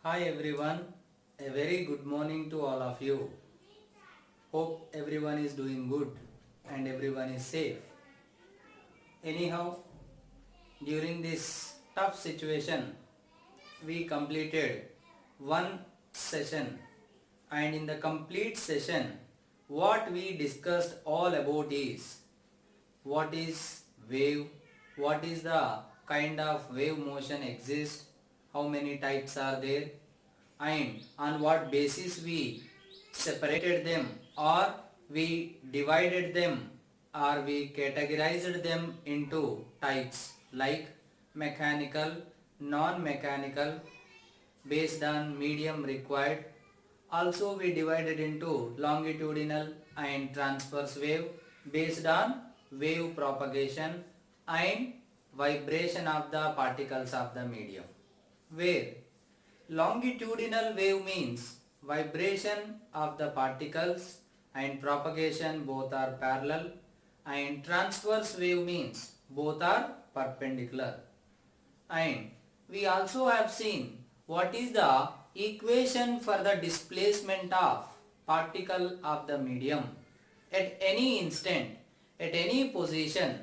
Hi everyone, a very good morning to all of you. Hope everyone is doing good and everyone is safe. Anyhow, during this tough situation, we completed one session, and in the complete session, what we discussed all about is what is wave, what is the kind of wave motion exists, how many types are there, and on what basis we separated them, or we divided them, or we categorized them into types like mechanical, non-mechanical, based on medium required. Also we divided into longitudinal and transverse wave based on wave propagation and vibration of the particles of the medium, where longitudinal wave means vibration of the particles and propagation both are parallel, and transverse wave means both are perpendicular. And we also have seen what is the equation for the displacement of particle of the medium at any instant, at any position,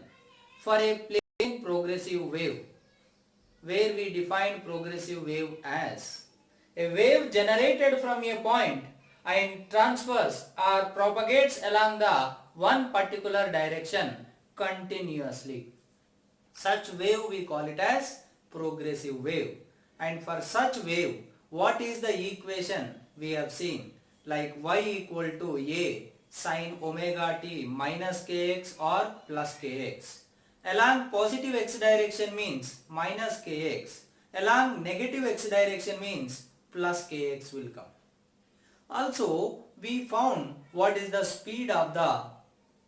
for a plane progressive wave, where we define progressive wave as a wave generated from a point and transfers or propagates along the one particular direction continuously. Such wave we call it as progressive wave. And for such wave, what is the equation we have seen? Like y equal to a sine omega t minus kx or plus kx. Along positive x direction means minus kx. Along negative x direction means plus kx will come. Also, we found what is the speed of the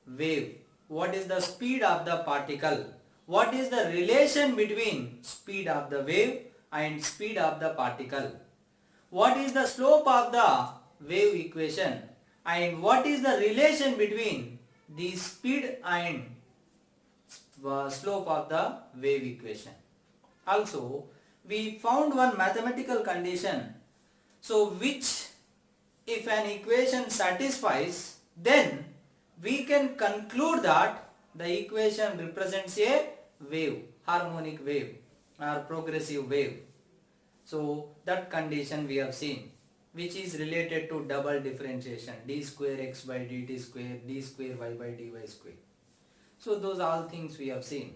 wave, what is the speed of the particle, what is the relation between speed of the wave and speed of the particle, what is the slope of the wave equation, and what is the relation between the speed and slope of the wave equation. Also, we found one mathematical condition, so which if an equation satisfies, then we can conclude that the equation represents a wave, harmonic wave or progressive wave. So that condition we have seen, which is related to double differentiation, d square x by dt square, d square y by dy square. So those all things we have seen.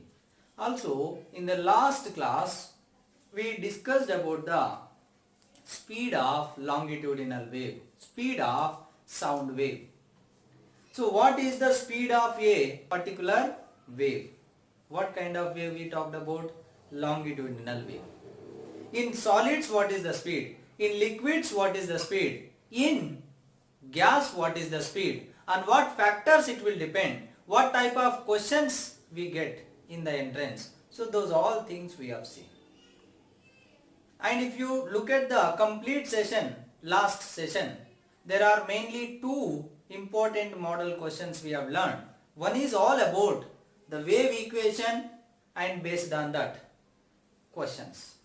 Also in the last class we discussed about the speed of longitudinal wave, speed of sound wave. So what is the speed of a particular wave? What kind of wave we talked about? Longitudinal wave. In solids, what is the speed? In liquids, what is the speed? In gas, what is the speed? On what factors it will depend? What type of questions we get in the entrance? So those all things we have seen. And if you look at the complete session, last session, there are mainly two important model questions we have learned. One is all about the wave equation and based on that questions.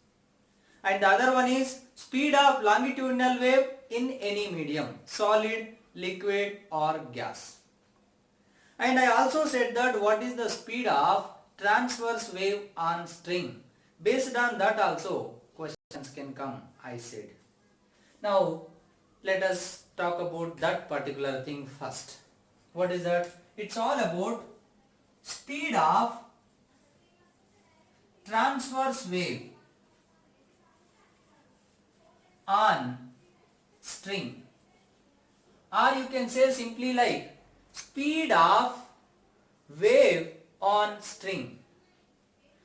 And the other one is speed of longitudinal wave in any medium, solid, liquid or gas. And I also said that what is the speed of transverse wave on string. Based on that also questions can come, I said. Now let us talk about that particular thing first. What is that? It's all about speed of transverse wave on string, or you can say simply like speed of wave on string.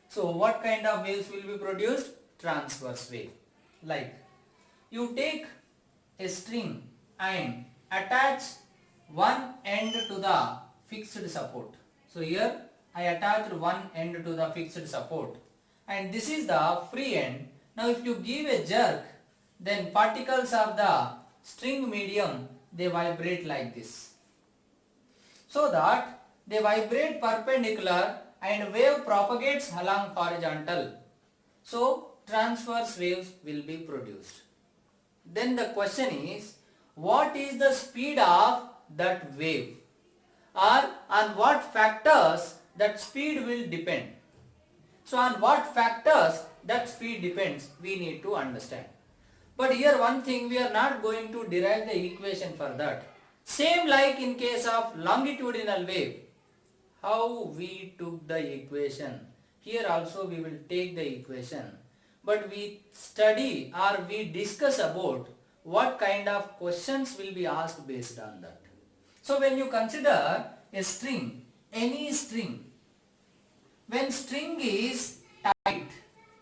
So what kind of waves will be produced? Transverse wave. Like you take a string and attach one end to the fixed support. So here I attached one end to the fixed support and this is the free end. Now if you give a jerk, then particles of the string medium, they vibrate like this. So that they vibrate perpendicular and wave propagates along horizontal. So transverse waves will be produced. then the question is, what is the speed of that wave, or on what factors that speed will depend? So on what factors that speed depends, we need to understand. But here one thing, we are not going to derive the equation for that. Same like in case of longitudinal wave, how we took the equation, here also we will take the equation. But we study or we discuss about what kind of questions will be asked based on that. So when you consider a string, any string, when string is tight,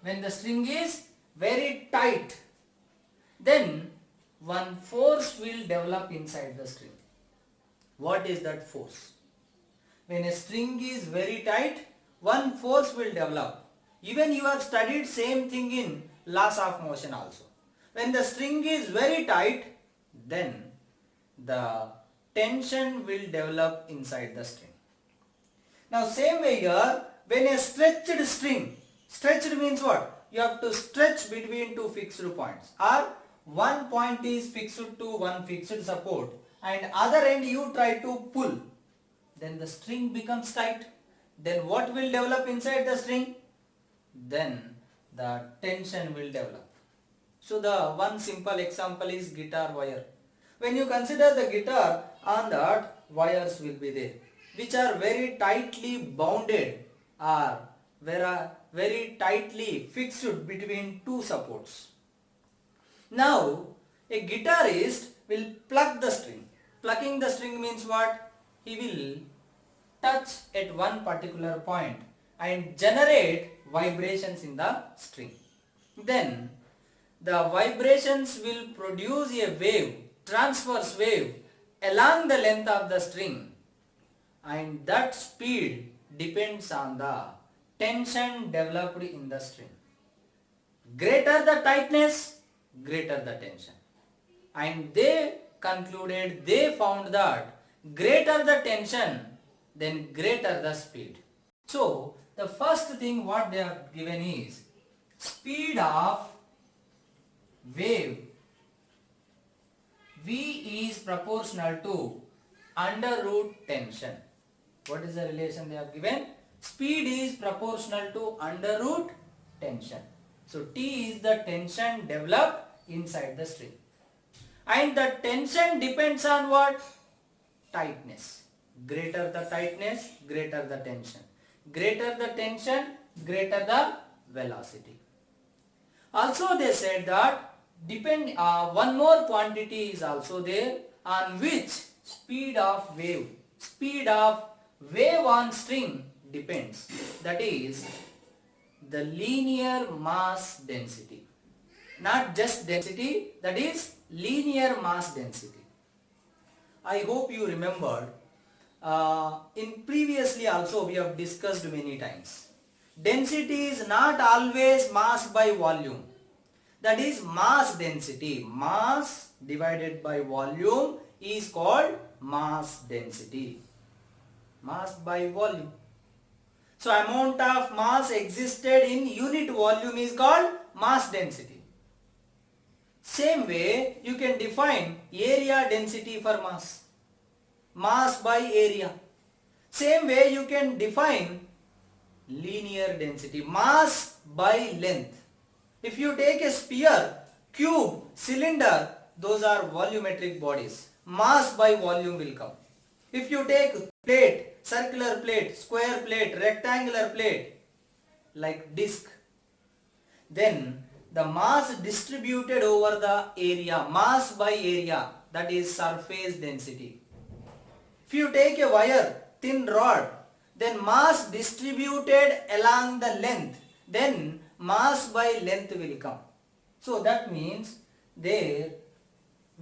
when the string is very tight, then one force will develop inside the string. What is that force? When a string is very tight, one force will develop. Even you have studied same thing in laws of motion also. When the string is very tight, then the tension will develop inside the string. Now same way here, when a stretched string, stretched means what? You have to stretch between two fixed points, or one point is fixed to one fixed support and other end you try to pull, then the string becomes tight. Then what will develop inside the string? Then the tension will develop. So the one simple example is guitar wire. When you consider the guitar, on that wires will be there, which are very tightly bounded or very tightly fixed between two supports. Now a guitarist will pluck the string. Plucking the string means what? He will touch at one particular point and generate vibrations in the string. Then the vibrations will produce a wave, transverse wave along the length of the string, and that speed depends on the tension developed in the string. Greater the tightness, greater the tension. And they concluded, they found that greater the tension, then greater the speed. So the first thing what they have given is speed of wave V is proportional to under root tension. What is the relation they have given? Speed is proportional to under root tension. So T is the tension developed inside the string. And the tension depends on what? Tightness. Greater the tightness, greater the tension. Greater the tension, greater the velocity. Also they said that one more quantity is also there, on which speed of wave on string depends. That is the linear mass density. Not just density, that is linear mass density. I hope you remembered, in previously also we have discussed many times. Density is not always mass by volume. That is mass density. Mass divided by volume is called mass density. Mass by volume. So amount of mass existed in unit volume is called mass density. Same way you can define area density for mass. Mass by area. Same way you can define linear density. Mass by length. If you take a sphere, cube, cylinder, those are volumetric bodies. Mass by volume will come. If you take plate, circular plate, square plate, rectangular plate, like disc, then the mass distributed over the area, mass by area, that is surface density. If you take a wire, thin rod, then mass distributed along the length, then mass by length will come. So that means there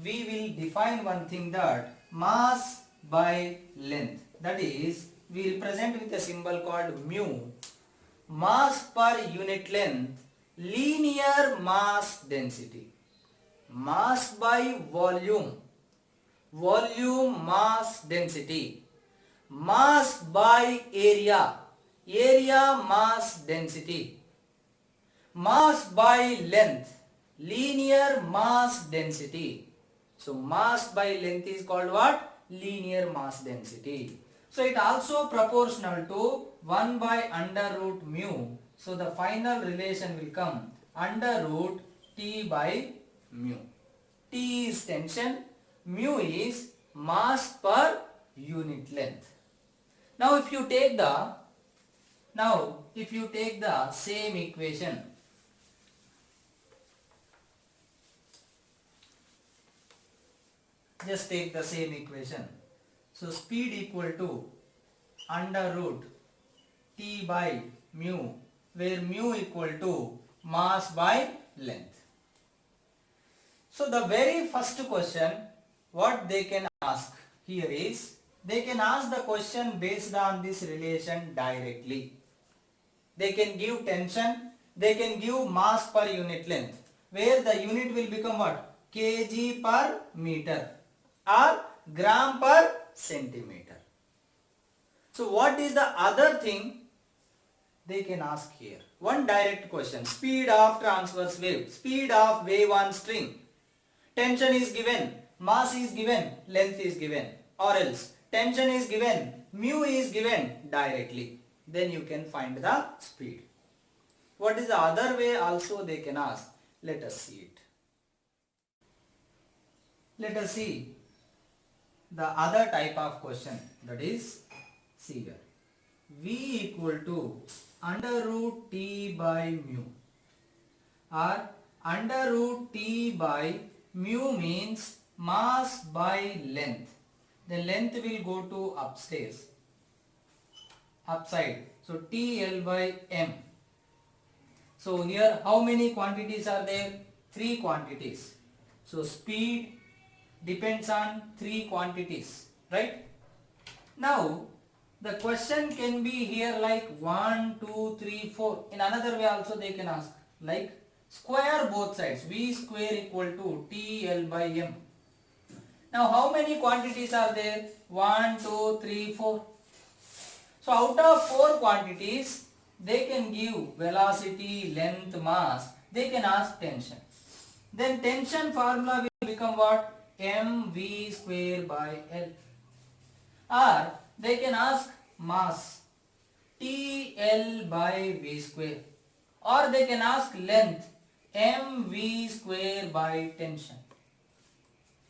we will define one thing, that mass by length, that is we will present with a symbol called mu, mass per unit length, linear mass density. Mass by volume, volume mass density. Mass by area, area mass density. Mass by length, Linear mass density. So mass by length is called what? Linear mass density. So it also proportional to 1 by under root mu. So the final relation will come under root T by mu. T is tension, mu is mass per unit length. Now if you take the same equation, just take the same equation. So speed equal to under root T by mu, where mu equal to mass by length. So the very first question what they can ask here is, they can ask the question based on this relation directly. They can give tension, they can give mass per unit length, where the unit will become what? Kg per meter or gram per centimeter. So what is the other thing they can ask here? One direct question, speed of transverse wave, speed of wave on string. Tension is given, mass is given, length is given, or else tension is given, mu is given directly. Then you can find the speed. What is the other way also they can ask? Let us see it. Let us see the other type of question, that is, see here. V equal to under root T by mu, or under root T by mu means mass by length. The length will go to upside. So TL by M. So here how many quantities are there? 3 quantities. So speed depends on 3 quantities, right? Now the question can be here like 1, 2, 3, 4. In another way also they can ask, like square both sides. V square equal to TL by M. Now how many quantities are there? 1, 2, 3, 4. So out of 4 quantities, they can give velocity, length, mass. They can ask tension. Then tension formula will become what? mv square by L. Or they can ask mass, TL by V square. Or they can ask length, mv square by tension.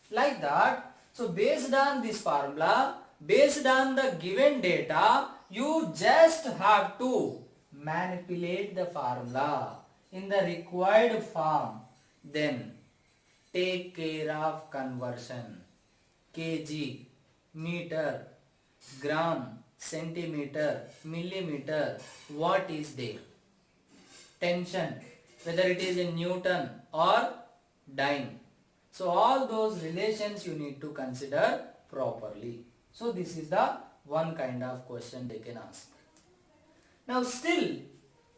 Like that. So based on this formula, based on the given data, you just have to manipulate the formula in the required form. Then take care of conversion. Kg, meter, gram, centimeter, millimeter, what is there? Tension, whether it is in Newton or dyne. So all those relations you need to consider properly. So this is the one kind of question they can ask. Now still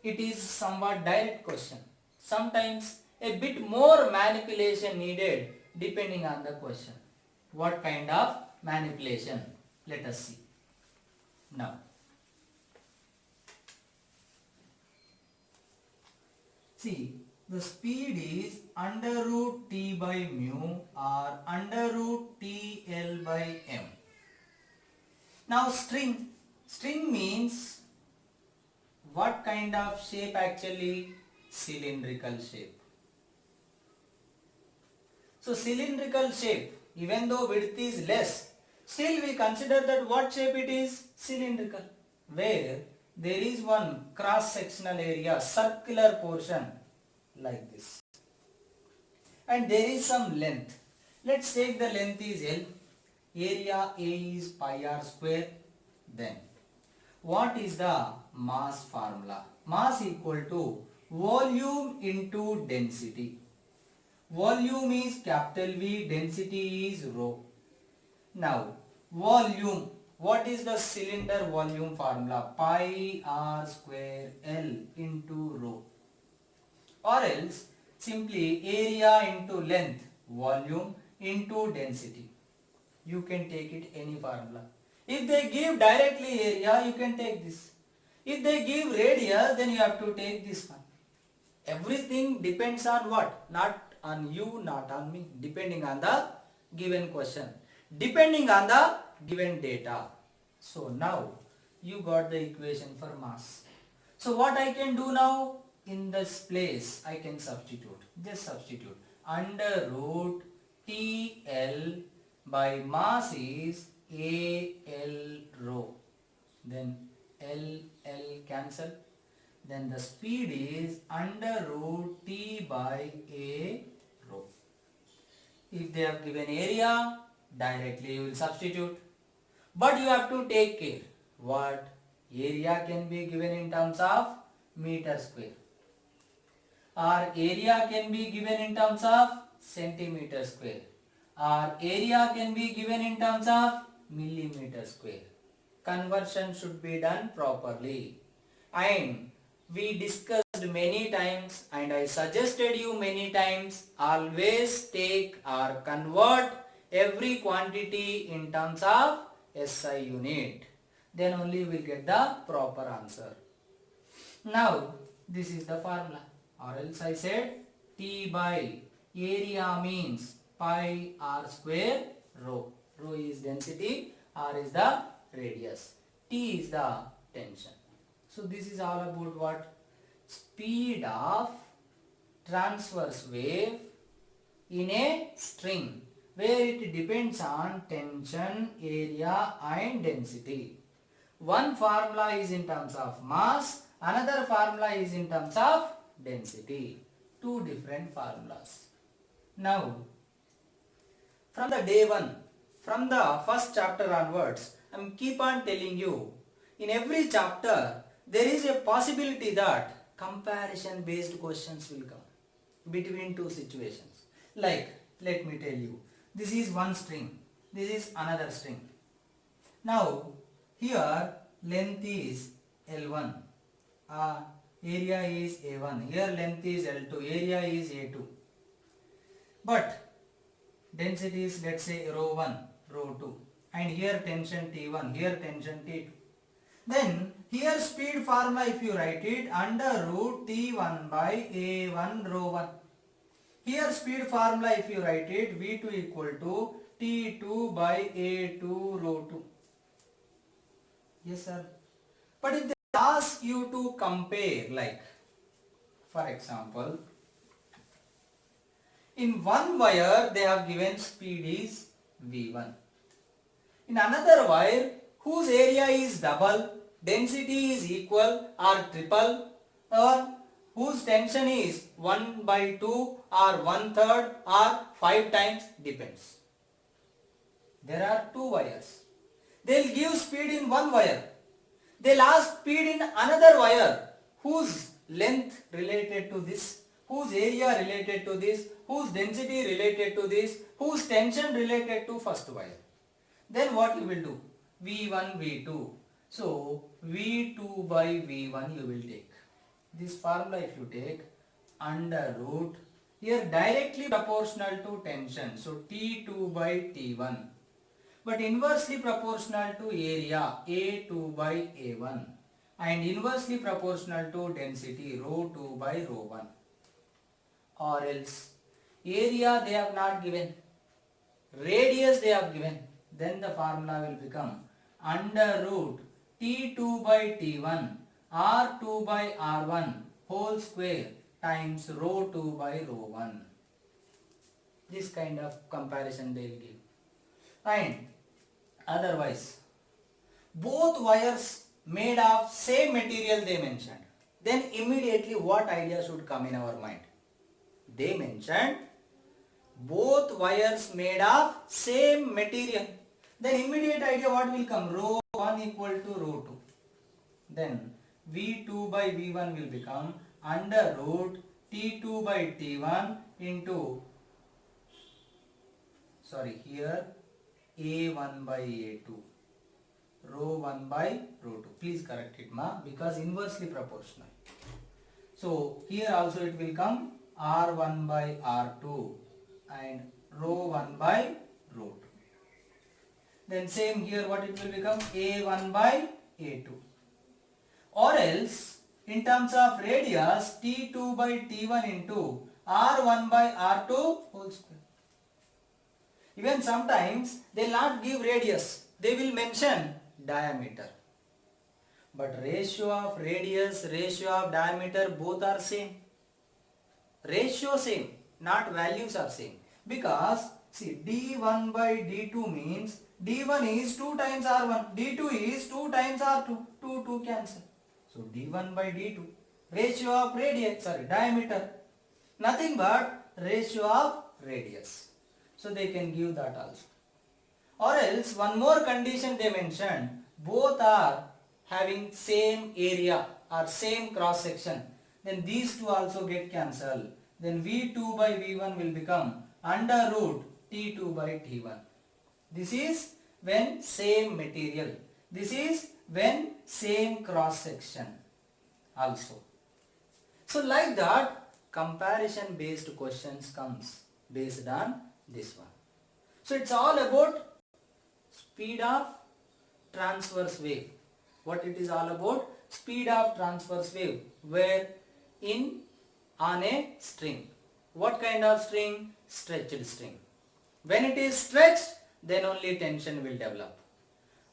it is somewhat direct question. Sometimes a bit more manipulation needed depending on the question. What kind of manipulation? Let us see. Now see, the speed is under root T by mu or under root TL by M. Now string means what kind of shape actually? Cylindrical shape. So cylindrical shape, even though width is less, still we consider that what shape it is? Cylindrical. Where there is one cross-sectional area, circular portion like this. And there is some length. Let's take the length is L. Area A is pi r square. Then what is the mass formula? Mass equal to volume into density. Volume is capital V, density is rho. Now volume, what is the cylinder volume formula? Pi r square L into rho. Or else simply area into length, volume into density. You can take it any formula. If they give directly area, you can take this. If they give radius, then you have to take this one. Everything depends on what? Not on you, not on me. Depending on the given question. Depending on the given data. So now you got the equation for mass. So what I can do now? In this place I can substitute. Just substitute. Under root TL by mass is AL rho. Then L cancel. Then the speed is under root T by A rho. If they have given area, directly you will substitute. But you have to take care. What? Area can be given in terms of meter square. Or area can be given in terms of centimeter square. Or area can be given in terms of millimeter square. Conversion should be done properly. And we discussed many times and I suggested you many times, always take or convert every quantity in terms of SI unit. Then only we will get the proper answer. Now this is the formula, or else I said T by area means pi r square rho. Rho is density, r is the radius, T is the tension. So this is all about what? Speed of transverse wave in a string where it depends on tension, area and density. One formula is in terms of mass, another formula is in terms of density. Two different formulas. Now, from the day one, from the first chapter onwards, I am keep on telling you, in every chapter, there is a possibility that comparison based questions will come between two situations. Like, let me tell you, this is one string, this is another string. Now, here length is L1, area is A1, here length is L2, area is A2. But density is, let's say, rho 1, rho 2, and here tension T1, here tension T2. Then here speed formula, if you write it, under root T1 by A1 rho 1. Here speed formula, if you write it, V2 equal to T2 by A2 rho 2. Yes sir. But if they ask you to compare, like for example, in one wire they have given speed is V1. In another wire whose area is double, density is equal or triple, or whose tension is 1 by 2 or 1/3 or 5 times, depends. There are two wires. They'll give speed in one wire. They'll ask speed in another wire whose length related to this, whose area related to this, whose density related to this, whose tension related to first wire. Then what you will do? V1, V2. So V2 by V1 you will take. This formula if you take, under root, here directly proportional to tension. So T2 by T1. But inversely proportional to area, A2 by A1. And inversely proportional to density, rho 2 by rho 1. Or else, area they have not given, radius they have given. Then the formula will become under root T2 by T1 R2 by R1 whole square times rho 2 by rho 1. This kind of comparison they will give. And otherwise, both wires made of same material they mentioned. Then immediately what idea should come in our mind? They mentioned both wires made of same material. Then immediate idea what will come? Rho 1 equal to rho 2. Then V2 by V1 will become under root T2 by T1 into, here A1 by A2. Rho 1 by rho 2. Please correct it ma, because inversely proportional. So here also it will come R1 by R2 and rho 1 by rho 2. Then same here what it will become? A1 by A2. Or else in terms of radius T2 by T1 into R1 by R2 whole square. Even sometimes they will not give radius, they will mention diameter. But ratio of radius, ratio of diameter both are same. Ratio same, not values are same. Because see d1 by d2 means d1 is 2 times r1, d2 is 2 times r2, 2 cancel. So d1 by d2, ratio of radius, diameter, nothing but ratio of radius. So they can give that also. Or else one more condition they mentioned, both are having same area or same cross section. Then these two also get cancelled. Then V2 by V1 will become under root T2 by T1. This is when same material. This is when same cross section also. So like that, comparison based questions comes based on this one. So it's all about speed of transverse wave. What it is all about? Speed of transverse wave, where in on a string. What kind of string? Stretched string. When it is stretched, then only tension will develop.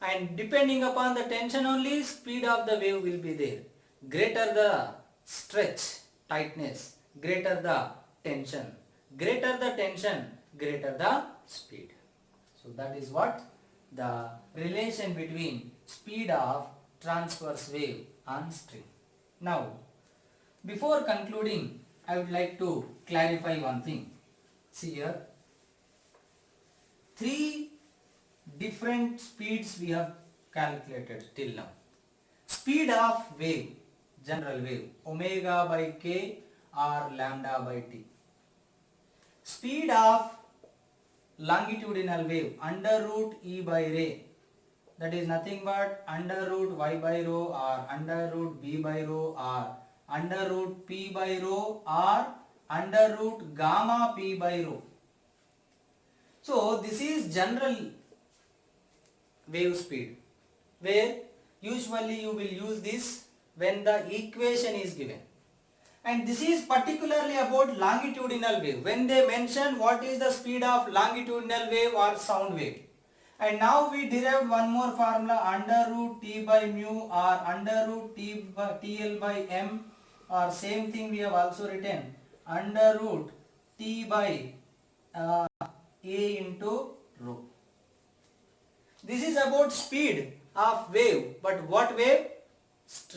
And depending upon the tension only, speed of the wave will be there. Greater the stretch, tightness, greater the tension. Greater the tension, greater the speed. So that is what the relation between speed of transverse wave on string. Now, before concluding, I would like to clarify one thing. See here, 3 different speeds we have calculated till now. Speed of wave, general wave, omega by k or lambda by t. Speed of longitudinal wave, under root e by ray, that is nothing but under root y by rho or under root b by rho or under root p by rho or under root gamma p by rho. So this is general wave speed, where usually you will use this when the equation is given. And this is particularly about longitudinal wave, when they mention what is the speed of longitudinal wave or sound wave. And now we derived one more formula, under root t by mu or under root tl by m, or same thing we have also written under root t by a into rho. This is about speed of wave, but what wave?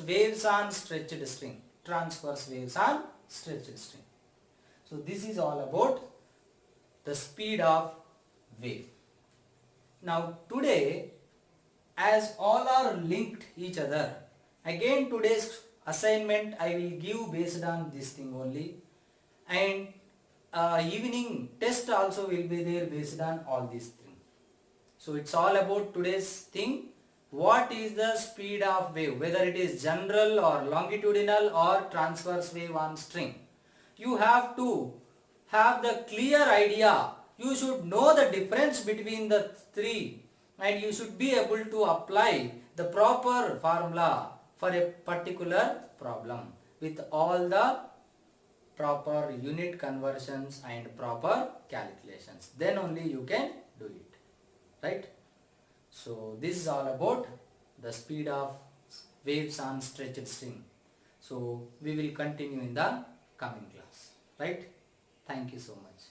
Waves on stretched string, transverse waves on stretched string. So this is all about the speed of wave. Now today, as all are linked each other, again today's assignment I will give based on this thing only, and evening test also will be there based on all these things. So it's all about today's thing. What is the speed of wave, whether it is general or longitudinal or transverse wave on string? You have to have the clear idea. You should know the difference between the three, and you should be able to apply the proper formula for a particular problem with all the proper unit conversions and proper calculations. Then only you can do it, right? So this is all about the speed of waves on stretched string. So we will continue in the coming class, right? Thank you so much.